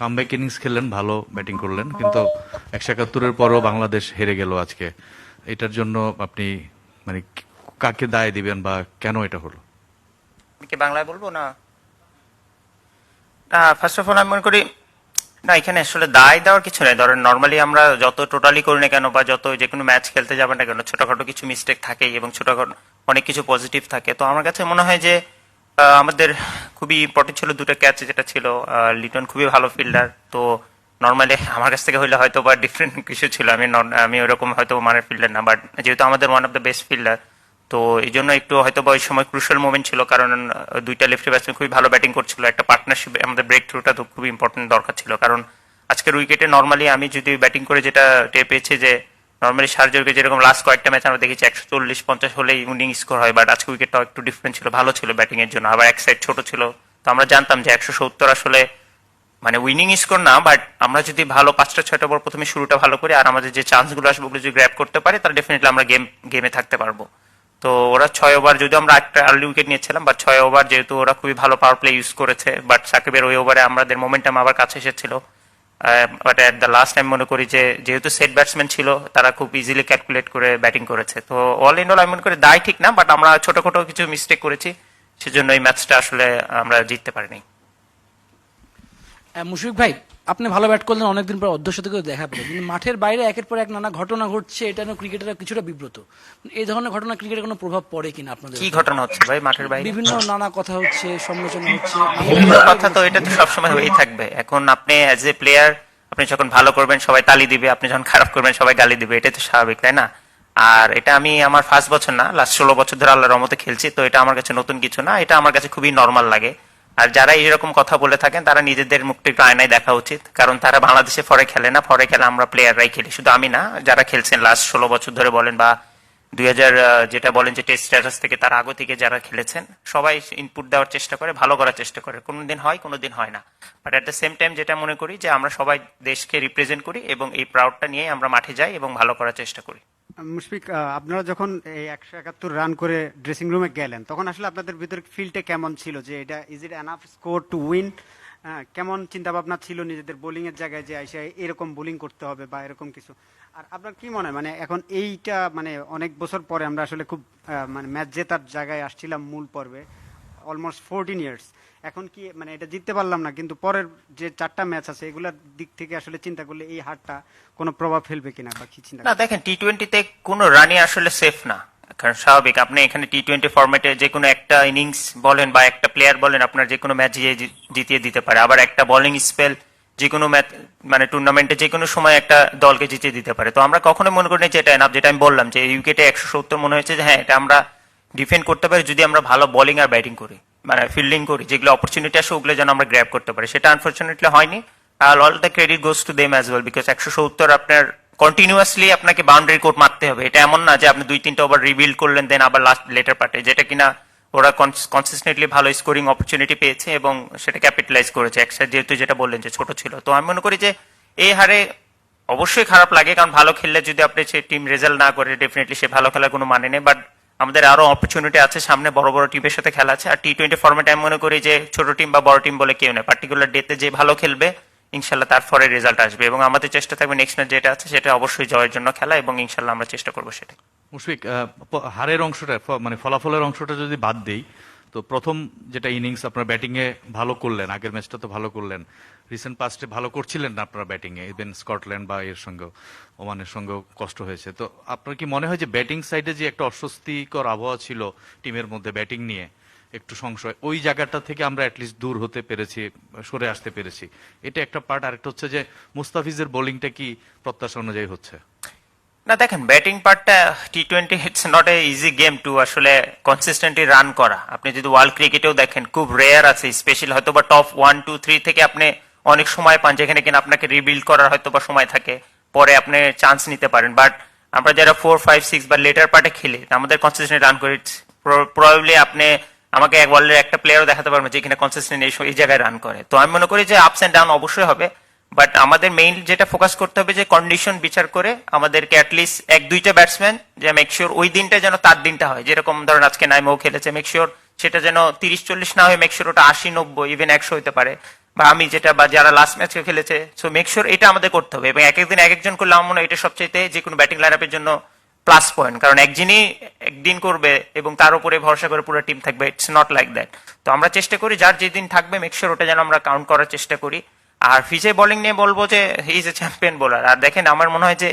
Comeback innings খেললেন, ভালো batting করলেন, কিন্তু 171-এর পরও বাংলাদেশ হেরে গেল আজকে। এটার জন্য আপনি মানে কাকে দায় দিবেন বা কেন এটা হলো? আমি কি বাংলায় বলবো না? না, ফার্স্ট অফ অল আমি মনে করি না, এখানে আসলে দায় দেওয়ার কিছু নেই। ধরেন নর্মালি আমরা যত টোটালি করি না কেন বা যত যে কোনো ম্যাচ খেলতে যাবেন না কেন, ছোটখাটো কিছু মিস্টেক থাকেই এবং ছোটখাটো অনেক কিছু পজিটিভ থাকে। তো আমার কাছে মনে হয় যে আমাদের খুবই ইম্পর্টেন্ট ছিল দুটো ক্যাচ যেটা ছিল। লিটন খুবই ভালো ফিল্ডার, তো নর্মালি আমার কাছ থেকে হইলে হয়তো বা ডিফারেন্ট কিছু ছিল। আমি ওরকম হয়তো মানের ফিল্ডার না, বাট যেহেতু আমাদের one of the best fielder, তো এই জন্য একটু হয়তো বা ওই সময় ক্রুশাল মোমেন্ট ছিল, কারণ দুইটা লেফটি ব্যাটসম্যান খুবই ভালো ব্যাটিং করছিল। একটা পার্টনারশিপ, আমাদের ব্রেক থ্রুটা তো খুবই ইম্পর্টেন্ট দরকার ছিল, কারণ আজকের উইকেটে নর্মালি আমি যদি ব্যাটিং করে যেটা টের পেয়েছি যে নর্মালি শারজুরকে যেরকম লাস্ট কয়েকটা ম্যাচ আমরা দেখেছি 140-50 হলেই উইনিং স্কোর হয়, বাট আজকে উইকেটটাও একটু ডিফারেন্ট ছিল, ভালো ছিল ব্যাটিং এর জন্য। আবার এক সাইড ছোট ছিল, তো আমরা জানতাম যে 170 আসলে মানে উইনিং স্কোর না, বাট আমরা যদি ভালো 5টা 6টা বল প্রথমে শুরুটা ভালো করি আর আমাদের যে চান্সগুলো আসবে ওগুলো যদি গ্র্যাব করতে পারি, তাহলে ডেফিনেটলি আমরা গেমে থাকতে পারবো। তো ওরা 6 ওভার, যদি আমরা একটা আর্লি উইকেট নিয়েছিলাম, বাট 6 ওভার যেহেতু ওরা খুবই ভালো পাওয়ার প্লে ইউজ করেছে, বাট সাকিবের ওই ওভারে আমাদের মোমেন্টাম আবার কাছে এসেছিল। But at the last time মনে করি যে যেহেতু সেট ব্যাটসম্যান ছিল, তারা খুব ইজিলি ক্যালকুলেট করে ব্যাটিং করেছে। তো অল ইন অল আমি মনে করি দায় ঠিক না, বাট আমরা ছোটখাটো কিছু মিস্টেক করেছি, সেজন্য এই ম্যাচটা আসলে আমরা জিততে পারিনি। মুশফিক ভাই, আপনি ভালো ব্যাট করলেন, অনেকদিন পর অধ্যক্ষ থেকে দেখা পেলেন, কিন্তু মাঠের বাইরে একের পর এক নানা ঘটনা ঘটছে, এটা নিয়ে ক্রিকেটাররা কিছুটা বিব্রত। এই ধরনের ঘটনা ক্রিকেটের কোনো প্রভাব পড়ে কিনা আপনাদের কি উপর? ঘটনা হচ্ছে ভাই মাঠের বাইরে? বিভিন্ন নানা কথা হচ্ছে, সমালোচনা হচ্ছে। বিভিন্ন কথা তো এটা তো সবসময় হয়েই থাকবে। এখন আপনি অ্যাজ এ প্লেয়ার, আপনি যখন ভালো করবেন সবাই তালি দিবে, আপনি যখন খারাপ করবেন সবাই গালি দিবে, এটাই তো স্বাভাবিক, তাই না? আর এটা আমি আমার ফার্স্ট বছর না, লাস্ট 16 বছর ধরে আল্লাহর রহমতে খেলছি, তো এটা আমার কাছে নতুন কিছু না, এটা আমার কাছে খুবই নর্মাল লাগে। আর যারা এইরকম কথা বলে থাকেন তারা নিজেদের মুখটা একটু আয়নায় দেখা উচিত, কারণ তারা বাংলাদেশে ফরে খেলে না, ফরে খেলে আমরা প্লেয়াররাই খেলি। শুধু আমি না, যারা খেলছেন লাস্ট 16 বছর ধরে বলেন বা 2000 যেটা বলেন যে টেস্ট স্ট্যাটাস থেকে, তার আগে থেকে যারা খেলেছেন সবাই ইনপুট দেওয়ার চেষ্টা করে, ভালো করার চেষ্টা করে। কোনোদিন হয়, কোনোদিন হয় না, but at the same time যেটা মনে করি যে আমরা সবাই দেশকে রিপ্রেজেন্ট করি এবং এই প্রাউডটা নিয়ে আমরা মাঠে যাই এবং ভালো করার চেষ্টা করি। মুশফিক, আপনারা যখন এই 171 রান করে ড্রেসিং রুমে গেলেন, তখন আসলে আপনাদের ভিতরে ফিলটা কেমন ছিল, যে এটা is it enough score to win? কেমন চিন্তা ভাবনা ছিল নিজেদের বোলিং এর জায়গায়, যে আইসা এরকম বোলিং করতে হবে বা এরকম কিছু? আর আপনার কি মনে হয়, মানে এখন এইটা মানে অনেক বছর পরে আমরা আসলে খুব মানে ম্যাচ জেতার জায়গায় আসছিলাম মূল পর্বে, অলমোস্ট 14 ইয়ার্স। এখন কি মানে এটা জিততে পারলাম না, কিন্তু পরের যে 4টা ম্যাচ আছে এগুলোর দিক থেকে আসলে চিন্তা করলে এই হারটা কোনো প্রভাব ফেলবে কিনা বা কি চিন্তা না দেখেন, টি-20তে কোনো রানই আসলে সেফ না, কারণ স্বাভাবিক আপনি এখানে টি-20 ফরম্যাটে যে কোনো একটা ইনিংস বলেন বা একটা প্লেয়ার বলেন আপনার যে কোনো ম্যাচ জিতিয়ে দিতে পারে। আবার একটা বোলিং স্পেল যে কোনো ম্যাচ মানে টুর্নামেন্টে যে কোনো সময় একটা দলকে জিতিয়ে দিতে পারে। তো আমরা কখনো মনে করি না যে এটা এনাফ, যেটা আমি বললাম যে উইকেটে 170 মনে হয়েছে যে হ্যাঁ এটা আমরা ডিফেন্ড করতে পারি যদি আমরা ভালো বোলিং আর ব্যাটিং করি, মানে ফিল্ডিং করি, যেগুলো অপরচুনিটি আসে ওগুলো যেন আমরা গ্র্যাব করতে পারি। সেটা আনফর্চুনেটলি হয়নি। আর all the credit goes to them as well, because 170 আপনার কন্টিনিউয়াসলি আপনাকে বাউন্ডারি কোড মারতে হবে। এটা এমন না যে আপনি 2-3টা ওভার রিবিল্ড করলেন দেন আবার লাস্ট লেটার পার্টে, যেটা কিনা ওরা কনসিস্টেন্টলি ভালো স্কোরিং অপরচুনিটি পেয়েছে এবং সেটা ক্যাপিটালাইজ করেছে। একসাথে যেহেতু যেটা বললেন যে ছোট ছিল, তো আমি মনে করি যে এই হারে অবশ্যই খারাপ লাগে, কারণ ভালো খেললে যদি আপনি সে টিম রেজাল্ট না করে ডেফিনেটলি সে ভালো খেলার কোনো মানে নেই। বাট আমাদের আরো অপরচুনিটি আছে সামনে, বড় বড় টিমের সাথে খেলা আছে। আর টি-20 ফরম্যাটে আমি মনে করি যে ছোট টিম বা বড় টিম বলে কেউ নেই, পার্টিকুলার ডেতে যে ভালো খেলবে ইনশাল্লাহ তারপরে রেজাল্ট আসবে, এবং আমাদের চেষ্টা থাকবে নেক্সট ম্যাচ যেটা আছে সেটা অবশ্যই জয়ের জন্য খেলা, এবং ইনশাল্লাহ আমরা চেষ্টা করবো সেটা। মুশফিক, হারের অংশটা মানে ফলাফলের অংশটা যদি বাদ দেই, তো প্রথম যেটা ইনিংস আপনার ব্যাটিং এ ভালো করলেন, আগের ম্যাচটা তো ভালো করলেন, রিসেন্ট পাস্টে ভালো করছিলেন না আপনারা ব্যাটিং এ, ইভেন স্কটল্যান্ড বা এর সঙ্গে ওমানের সঙ্গেও কষ্ট হয়েছে। তো আপনার কি মনে হয় যে ব্যাটিং সাইডে যে একটা অস্বস্তিকর আবহাওয়া ছিল টিমের মধ্যে ব্যাটিং নিয়ে, একটু সংশয়, ওই জায়গাটা থেকে আমরা অ্যাটলিস্ট দূর হতে পেরেছি, সরে আসতে পেরেছি? এটা একটা পার্ট। আরেকটা হচ্ছে যে মুস্তাফিজের বোলিংটা কি প্রত্যাশা অনুযায়ী হচ্ছে? না দেখেন, ব্যাটিং পার্টটা টি-20 it's not a easy game to আসলে কনসিস্টেন্টলি রান করা। আপনি যদি ওয়ার্ল্ড ক্রিকেটেও দেখেন খুব রেয়ার আছে, স্পেশালি হয়তো বা টপ 1, 2, 3 থেকে আপনি অনেক সময় পান যেখানে কিনা আপনাকে রিবিল্ড করার হয়তো বা সময় থাকে, পরে আপনি চান্স নিতে পারেন। বাট আমরা যারা 4, 5, 6 বা লেটার পার্টে খেলি, আমাদের কনসিস্টেন্ট রান করি, প্রবাবলি আপনি আমাকে এক ওয়ার্ল্ডের একটা প্লেয়ারও দেখাতে পারবেন যেখানে কনসিস্টেন্ট এই জায়গায় রান করে। তো আমি মনে করি যে আপস এন্ড ডাউন অবশ্যই হবে, বাট আমাদের মেইন যেটা ফোকাস করতে হবে যে কন্ডিশন বিচার করে আমাদেরকে অ্যাটলিস্ট 1-2টা ব্যাটসম্যান যে মেক শিওর ওই দিনটা যেন তার দিনটা হয়, যেরকম ধরেন আজকে নাইমও খেলেছে, মেক শিওর সেটা যেন 30-40 না হয়ে মেক শিওর ওটা 80-90 ইভেন 100 হতে পারে। বা আমি যেটা বা যারা লাস্ট ম্যাচে খেলেছে, সো মেক শিওর এটা আমাদের করতে হবে। এবং এক একদিন এক একজন করলে আমার মনে হয় এটা সবচাইতে যে কোনো ব্যাটিং লাইন আপের জন্য প্লাস পয়েন্ট, কারণ একজনই একদিন করবে এবং তার উপরে ভরসা করে পুরো টিম থাকবে, ইটস নট লাইক দ্যাট। তো আমরা চেষ্টা করি যার যেদিন থাকবে মেক শিওর ওটা যেন আমরা কাউন্ট করার চেষ্টা করি। আর ফিজে বোলিং নিয়ে বলবো যে he is a champion bowler. আর দেখেন আমার মনে হয় যে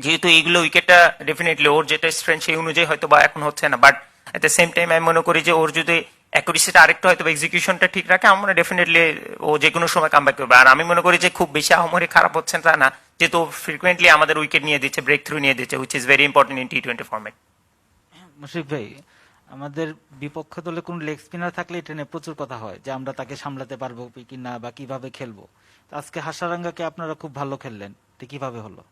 যেহেতু এইগুলো উইকেটটা ডেফিনেটলি ওর যেটা স্ট্রেংথ সেই অনুযায়ী হয়তো বা এখন হচ্ছে না, but at the same time আমি মনে করি যে ওর যদি অ্যাকুরেসিটা আরেকটু হয়তো এক্সিকিউশনটা ঠিক রাখে, আমরা ডেফিনেটলি ও যে কোনো সময় কামব্যাক করবে। আর আমি মনে করি যে খুব বেশি আহামরি খারাপ হচ্ছে তা না, যেহেতু ফ্রিকুয়েন্টলি আমাদের উইকেট নিয়ে দিচ্ছে, ব্রেক থ্রু নিয়ে দিচ্ছে, which is very important in T20 format. Mushfiq ভাই, আমাদের বিপক্ষ দলে কোন লেগ স্পিনার থাকলে এটা নিয়ে প্রচুর কথা হয় যে আমরা তাকে সামলাতে পারবো কি না বা কিভাবে খেলবো। তো আজকে হাসারাঙ্গাকে আপনারা খুব ভালো খেললেন, তো কিভাবে হলো?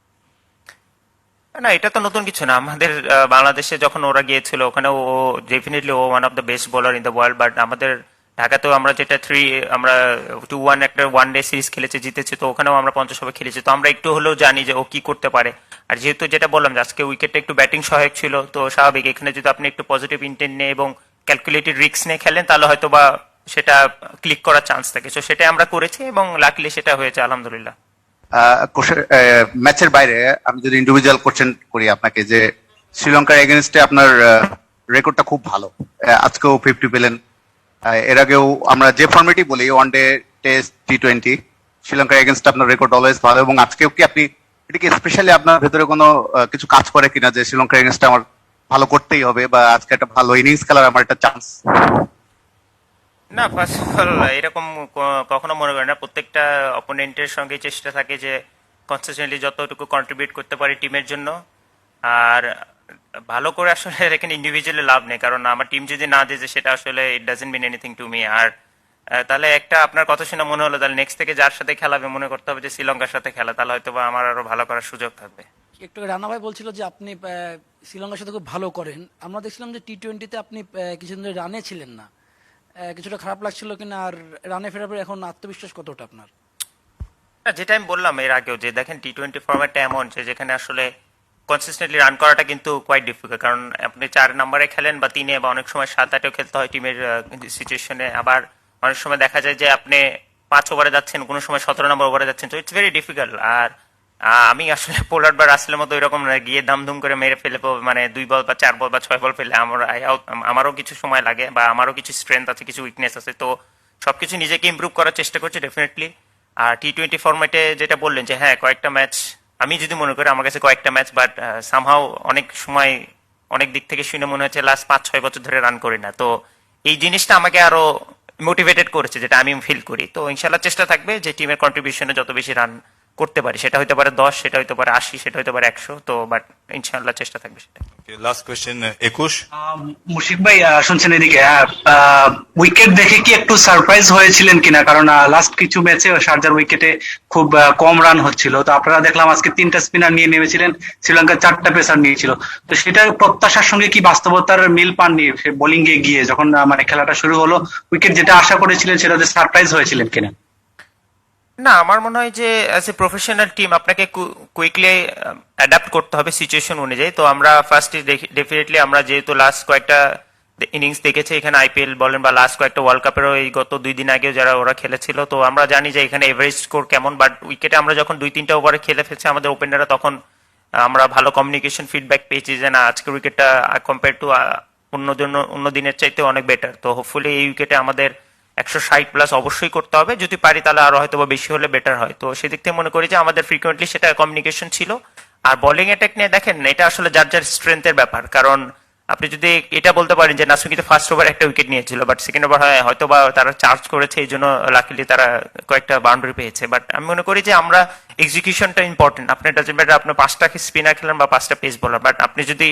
না, এটা তো নতুন কিছু না। আমাদের বাংলাদেশে যখন ওরা গিয়েছিল ওখানে ও ডেফিনেটলি ও one of the best bowler in the world, but আমাদের ঢাকাতেও আমরা যেটা আমরা 2-1 একটা ওয়ান ডে সিরিজ খেলেছি, জিতেছি, তো ওখানেও আমরা 50 ওভার খেলেছি, তো আমরা একটু হলেও জানি যে ও কি করতে পারে। আর যেহেতু যেটা বললাম যে আজকে উইকেটটা একটু ব্যাটিং সহায়ক ছিল, তো স্বাভাবিক এখানে যদি আপনি একটু পজিটিভ ইন্টেন্ট নিয়ে এবং ক্যালকুলেটেড রিস্ক নিয়ে খেলেন তাহলে হয়তো বা সেটা ক্লিক করার চান্স থাকে। তো সেটাই আমরা করেছি এবং লাকিলি সেটা হয়েছে আলহামদুলিল্লাহ। ম্যাচের বাইরে আমি যদি ইন্ডিভিজুয়াল কোশ্চেন করি আপনাকে, যে শ্রীলঙ্কার এগেনস্টে আপনার রেকর্ডটা খুব ভালো, আজকেও 50 পেলেন, এর আগেও আমরা যে ফর্মেটই বলি ওয়ান ডে, টেস্ট, টি20, শ্রীলঙ্কার এগেনস্টে আপনার রেকর্ড অলওয়েজ ভালো, এবং আজকেও কি আপনি এটা কি স্পেশালি আপনার ভেতরে কোনো কিছু কাজ করে কিনা যে শ্রীলঙ্কার এগেনস্টে আমার ভালো করতেই হবে, বা আজকে একটা ভালো ইনিংস খেলার আমার একটা চান্স? না, ফার্স্ট অফ অল এরকম কখনো মনে করি না। প্রত্যেকটা অপোনেন্টের সঙ্গে চেষ্টা থাকে যে কনসিস্টেন্টলি যতটুকু কন্ট্রিবিউট করতে পারি টিমের জন্য। আর ভালো করে আসলে এখানে ইন্ডিভিজুয়ালি লাভ নেই, কারণ আমার টিম যদি না দিয়েছে সেটা আসলে it doesn't mean anything to me. আর তাহলে একটা আপনার কথা শুনে মনে হলো তাহলে নেক্সট থেকে যার সাথে খেলাবে মনে করতে হবে যে শ্রীলঙ্কার সাথে খেলা, তাহলে হয়তো বা আমার আরো ভালো করার সুযোগ থাকবে। একটু আগে রানা ভাই বলছিল যে আপনি শ্রীলঙ্কার সাথে খুব ভালো করেন। আমরা দেখছিলাম যে টি20তে আপনি কিছুদিন ধরে রানে ছিলেন না, কিছুটা খারাপ লাগছিল কিনা, আর রানে ফেরার পরে এখন আত্মবিশ্বাস কতটা আপনার? যেটা আমি বললাম এর আগেও যে দেখেন টি20 ফরম্যাটটা এমন যে যেখানে আসলে কনসিস্টেন্টলি রান করাটা কিন্তু কোয়াইট ডিফিকাল্ট, কারণ আপনি 4 নম্বরে খেলেন বা 3-এ বা অনেক সময় 7-8-এও খেলতে হয় টিমের সিচুয়েশনে। আবার অনেক সময় দেখা যায় যে আপনি 5 ওভারে যাচ্ছেন, কোনো সময় 17 নম্বর ওভারে যাচ্ছেন, তো ইটস ভেরি ডিফিকাল্ট। আর আমি আসলে পোলার্ড বা রাসেলের মতো এরকম না গিয়ে দামধুম করে মেরে ফেলে, মানে 2 বল বা 4 বল বা 6 বল ফেলে আমারও কিছু সময় লাগে বা আমারও কিছু স্ট্রেংথ আছে, কিছু উইকনেস আছে, তো সবকিছু নিজেকে ইমপ্রুভ করার চেষ্টা করছি ডেফিনেটলি। আর টি20 ফরম্যাটে যেটা বললেন যে হ্যাঁ কয়েকটা ম্যাচ আমি যদি মনে করি আমার কাছে কয়েকটা ম্যাচ, বাট সামহাও অনেক সময় অনেক দিক থেকে শুনে মনে হচ্ছে লাস্ট 5-6 বছর ধরে রান করি না, তো এই জিনিসটা আমাকে আরো মোটিভেটেড করেছে, যেটা আমি ফিল করি। তো ইনশাল্লাহ চেষ্টা থাকবে যে টিমের কন্ট্রিবিউশনে যত বেশি রান করতে পারি, সেটা হইতে পারে 10, সেটা হইতে পারে 80, সেটা হইতে পারে 100, তো বাট ইনশাল্লাহ চেষ্টা থাকবে সেটা। Last question 21। মুশিক ভাই শুনছেন এদিকে? উইকেট দেখে কি একটু সারপ্রাইজ হয়েছিলেন কিনা? কারণ লাস্ট কিছু ম্যাচে শারজার উইকেটে খুব কম রান হচ্ছিল, তো আপনারা দেখলাম আজকে 3টা স্পিনার নিয়ে নেমেছিলেন, শ্রীলঙ্কা 4টা পেসার নিয়েছিল, তো সেটার প্রত্যাশার সঙ্গে কি বাস্তবতার মিল পাননি? বোলিং এ গিয়ে যখন মানে খেলাটা শুরু হলো, উইকেট যেটা আশা করেছিলেন সেটাতে সারপ্রাইজ হয়েছিলেন কিনা? না, আমার মনে হয় যে অ্যাজ এ প্রফেশনাল টিম আপনাকে কুইকলি অ্যাডাপ্ট করতে হবে সিচুয়েশন অনুযায়ী। তো আমরা ফার্স্টে ডেফিনেটলি আমরা যেহেতু লাস্ট কয়েকটা ইনিংস দেখেছি এখানে আইপিএল বলেন বা লাস্ট কয়েকটা ওয়ার্ল্ড কাপেরও এই গত 2 দিন আগেও যারা ওরা খেলেছিল, তো আমরা জানি যে এখানে এভারেজ স্কোর কেমন, বাট উইকেটে আমরা যখন 2-3টা ওভারে খেলে ফেলছি আমাদের ওপেনাররা, তখন আমরা ভালো কমিউনিকেশন ফিডব্যাক পেয়েছি যে না আজকের উইকেটটা কম্পেয়ার টু অন্য দিনের চাইতে অনেক বেটার। তো হোপফুলি এই উইকেটে আমাদের 160+ অবশ্যই করতে হবে, যদি পারি তাহলে আরো হয়তো বা বেশি হলে বেটার হয়। তো সেদিক থেকে মনে করি যে আমাদের ফ্রিকুয়েন্টলি সেটা কমিউনিকেশন ছিল। আর বোলিং অ্যাটাক নিয়ে দেখেন এটা আসলে যার যার স্ট্রেংথের ব্যাপার, কারণ আপনি যদি এটা বলতে পারেন যে নাসুকিতে ফার্স্ট ওভার একটা উইকেট নিয়েছিল, বাট সেকেন্ড ওভার হয়তো বা তারা চার্জ করেছে, এই জন্য লাকিলি তারা কয়েকটা বাউন্ডারি পেয়েছে। বাট আমি মনে করি যে আমরা এক্সিকিউশনটা ইম্পর্টেন্ট। আপনি ডাজন্ট ম্যাটার আপনি 5টা স্পিনার খেলেন বা 5টা পেস বোলার, বাট আপনি যদি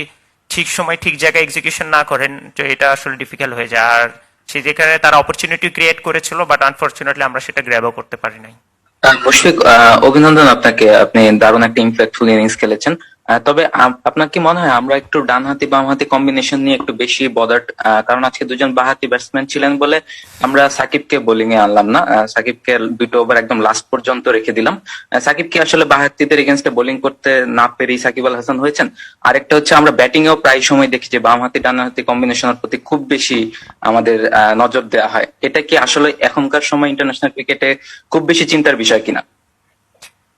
ঠিক সময় ঠিক জায়গায় এক্সিকিউশন না করেন তো এটা আসলে ডিফিকাল্ট হয়ে যায়। আর সেখানে তারা অপরচুনিটি ক্রিয়েট করেছিল, বাট আনফরচুনেটলি আমরা সেটা গ্র্যাবও করতে পারি নাই। মুশফিক, অভিনন্দন আপনাকে, আপনি দারুণ একটা ইম্প্যাক্টফুল ইনিংস খেলেছেন। তবে আপনার কি মনে হয় আমরা একটু ডানহাতি বামহাতি কম্বিনেশন নিয়ে একটু বেশি বদার্ড, কারণ আজকে দুজন বাঁহাতি ব্যাটসম্যান ছিলেন বলে আমরা সাকিবকে বোলিং এ আনলাম না, সাকিবকে দুটো ওভার একদম লাস্ট পর্যন্ত রেখে দিলাম। সাকিব কি আসলে বাঁহাতিদের এগেনস্টে বোলিং করতে না পেরেই সাকিব আল হাসান হয়েছেন? আরেকটা হচ্ছে আমরা ব্যাটিং এও প্রায় সময় দেখি যে বামহাতি ডানহাতি কম্বিনেশনের প্রতি খুব বেশি আমাদের নজর দেওয়া হয়। এটা কি আসলে এখনকার সময় ইন্টারন্যাশনাল ক্রিকেটে খুব বেশি চিন্তার বিষয় কিনা?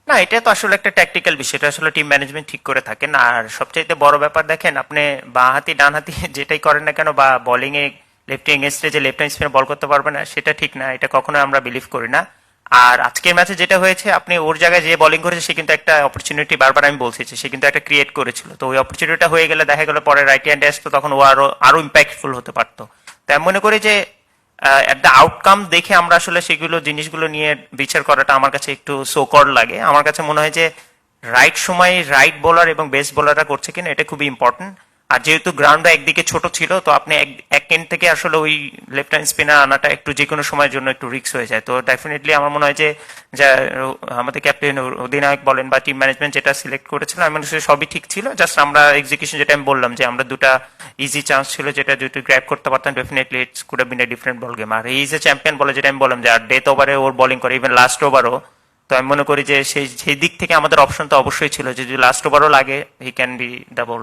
না, এটা তো আসলে একটা ট্যাকটিক্যাল বিষয়, এটা আসলে টিম ম্যানেজমেন্ট ঠিক করে থাকেন। আর সবচাইতে বড় ব্যাপার দেখেন, আপনি বাঁহাতি ডানহাতি যেটাই করেন না কেন, বা বোলিং এ লেফট এগেনস্টে যে লেফট হ্যান্ড স্পিনার বল করতে পারবে না, সেটা ঠিক না, এটা কখনোই আমরা বিলিভ করি না। আর আজকের ম্যাচে যেটা হয়েছে, আপনি ওর জায়গায় যে বোলিং করেছে সে কিন্তু একটা অপরচুনিটি, বারবার আমি বলছি যে সে কিন্তু একটা ক্রিয়েট করেছিল। তো ওই অপরচুনিটিটা হয়ে গেলে দেখা গেল পরে রাইট হ্যান্ড আসতো, তখন ও আরো ইম্প্যাক্টফুল হতে পারতো। তো আমি মনে করি যে একটা আউটকাম দেখে আমরা আসলে সেগুলো জিনিসগুলো নিয়ে বিচার করাটা আমার কাছে একটু সোকর লাগে। আমার কাছে মনে হয় যে রাইট সময়ে রাইট বোলার এবং বেস্ট বোলাররা করছে কিনা এটা খুবই ইম্পর্টেন্ট। আর যেহেতু গ্রাউন্ডটা একদিকে ছোট ছিল, তো আপনি এক এন্ড থেকে আসলে ওই লেফট হ্যান্ড স্পিনার আনাটা একটু যে কোনো সময়ের জন্য একটু রিস্ক হয়ে যায়। তো ডেফিনেটলি আমার মনে হয় যে আমাদের ক্যাপ্টেন অধিনায়ক বলেন বা টিম ম্যানেজমেন্ট যেটা সিলেক্ট করেছিল, আমি মনে হচ্ছে সবই ঠিক ছিল। জাস্ট আমরা এক্সিকিউশন, যেটা আমি বললাম যে আমরা দুটা ইজি চান্স ছিল যেটা যদি গ্র্যাব করতে পারতাম, definitely it's could have been a different ball game. আর হি ইজ এ চ্যাম্পিয়ন বলে যেটা আমি বললাম যে আর ডেথ ওভারে ওর বোলিং করে, ইভেন লাস্ট ওভারও। তো আমি মনে করি যে সেই দিক থেকে আমাদের অপশন তো অবশ্যই ছিল যে যদি লাস্ট ওভারও লাগে he can be the bowler.